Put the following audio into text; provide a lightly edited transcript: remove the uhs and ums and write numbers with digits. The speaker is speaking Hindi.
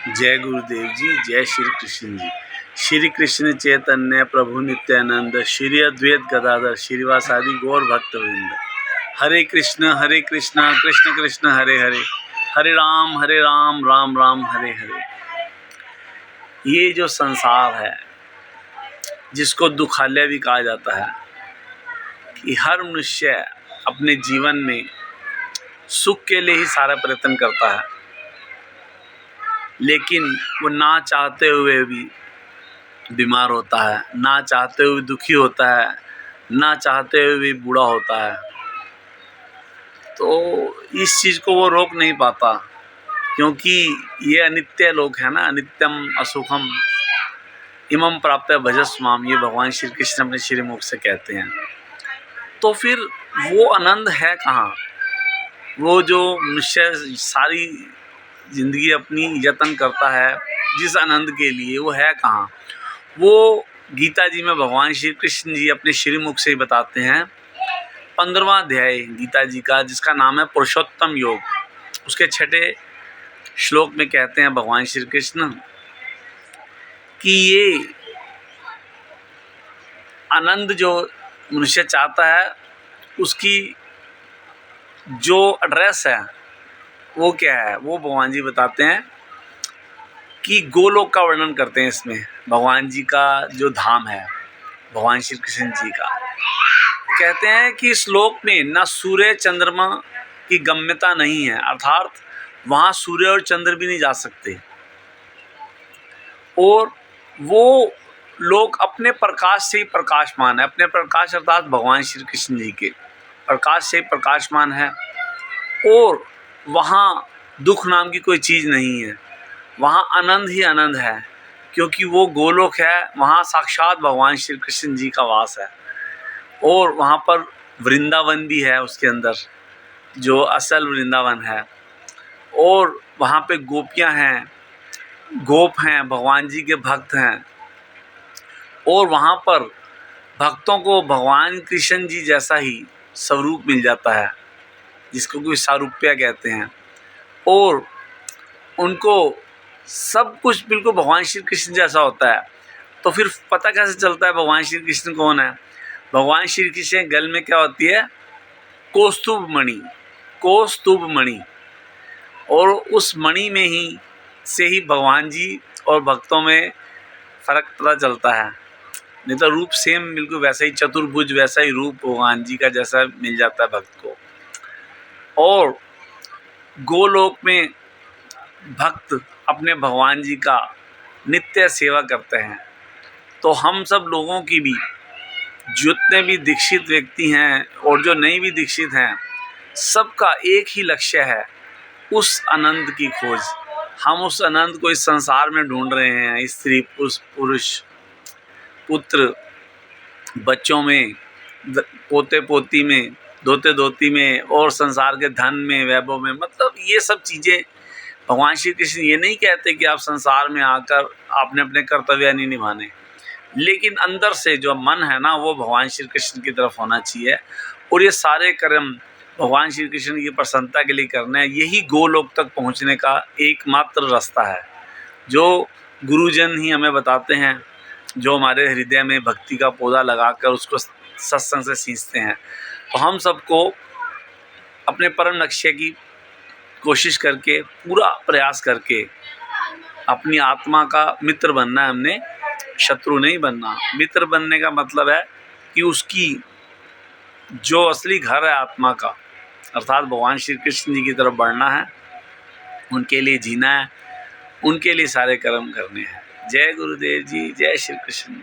जय गुरुदेव जी, जय श्री कृष्ण जी। श्री कृष्ण चैतन्य प्रभु नित्यानंद, श्री अद्वैत गदाधर श्रीवासादि गौर भक्त वृंद। हरे कृष्ण कृष्ण कृष्ण हरे हरे, हरे राम राम राम हरे हरे। ये जो संसार है, जिसको दुखालय भी कहा जाता है, कि हर मनुष्य अपने जीवन में सुख के लिए ही सारा प्रयत्न करता है, लेकिन वो ना चाहते हुए भी बीमार होता है, ना चाहते हुए दुखी होता है, ना चाहते हुए भी बूढ़ा होता है। तो इस चीज़ को वो रोक नहीं पाता, क्योंकि ये अनित्य लोक है ना। अनित्यम असुखम इमं प्राप्य भजस्माम, ये भगवान श्री कृष्ण अपने श्री मुख से कहते हैं। तो फिर वो आनंद है कहाँ? वो जो मनुष्य सारी जिंदगी अपनी यत्न करता है जिस आनंद के लिए, वो है कहाँ? वो गीता जी में भगवान श्री कृष्ण जी अपने श्रीमुख से ही बताते हैं। 15वां अध्याय गीता जी का, जिसका नाम है पुरुषोत्तम योग, उसके 6ठे श्लोक में कहते हैं भगवान श्री कृष्ण कि ये आनंद जो मनुष्य चाहता है, उसकी जो एड्रेस है वो क्या है? वो भगवान जी बताते हैं कि गोलोक का वर्णन करते हैं। इसमें भगवान जी का जो धाम है, भगवान श्री कृष्ण जी का, कहते हैं कि इस लोक में ना सूर्य चंद्रमा की गम्यता नहीं है, अर्थात वहाँ सूर्य और चंद्र भी नहीं जा सकते। और वो लोग अपने प्रकाश से ही प्रकाशमान है, अपने प्रकाश अर्थात भगवान श्री कृष्ण जी के प्रकाश से ही प्रकाशमान है। और वहाँ दुख नाम की कोई चीज़ नहीं है, वहाँ आनंद ही आनंद है, क्योंकि वो गोलोक है, वहाँ साक्षात भगवान श्री कृष्ण जी का वास है। और वहाँ पर वृंदावन भी है, उसके अंदर जो असल वृंदावन है। और वहाँ पे गोपियाँ हैं, गोप हैं, भगवान जी के भक्त हैं। और वहाँ पर भक्तों को भगवान कृष्ण जी जैसा ही स्वरूप मिल जाता है, जिसको कोई सारूप्य कहते हैं। और उनको सब कुछ बिल्कुल भगवान श्री कृष्ण जैसा होता है। तो फिर पता कैसे चलता है भगवान श्री कृष्ण कौन है? भगवान श्री कृष्ण गल में क्या होती है? कौस्तुभ मणि, कौस्तुभ मणि। और उस मणि में ही से ही भगवान जी और भक्तों में फर्क पता चलता है। नहीं तो रूप सेम बिल्कुल वैसा ही, चतुर्भुज वैसा ही रूप भगवान जी का जैसा मिल जाता है भक्त को। और गोलोक में भक्त अपने भगवान जी का नित्य सेवा करते हैं। तो हम सब लोगों की भी, जितने भी दीक्षित व्यक्ति हैं और जो नहीं भी दीक्षित हैं, सबका एक ही लक्ष्य है, उस आनंद की खोज। हम उस आनंद को इस संसार में ढूंढ रहे हैं, स्त्री पुरुष पुत्र बच्चों में, पोते पोती में, धोते धोती में, और संसार के धन में, वैभव में। मतलब ये सब चीज़ें भगवान श्री कृष्ण ये नहीं कहते कि आप संसार में आकर आपने अपने कर्तव्य नहीं निभाने, लेकिन अंदर से जो मन है ना, वो भगवान श्री कृष्ण की तरफ होना चाहिए। और ये सारे कर्म भगवान श्री कृष्ण की प्रसन्नता के लिए करना है। यही गोलोक तक पहुंचने का एकमात्र रास्ता है, जो गुरुजन ही हमें बताते हैं, जो हमारे हृदय में भक्ति का पौधा लगाकर उसको सत्संग से सींचते हैं। तो हम सबको अपने परम लक्ष्य की कोशिश करके, पूरा प्रयास करके अपनी आत्मा का मित्र बनना है। हमने शत्रु नहीं बनना। मित्र बनने का मतलब है कि उसकी जो असली घर है आत्मा का, अर्थात भगवान श्री कृष्ण जी की तरफ बढ़ना है, उनके लिए जीना है, उनके लिए सारे कर्म करने हैं। जय गुरुदेव जी, जय श्री कृष्ण।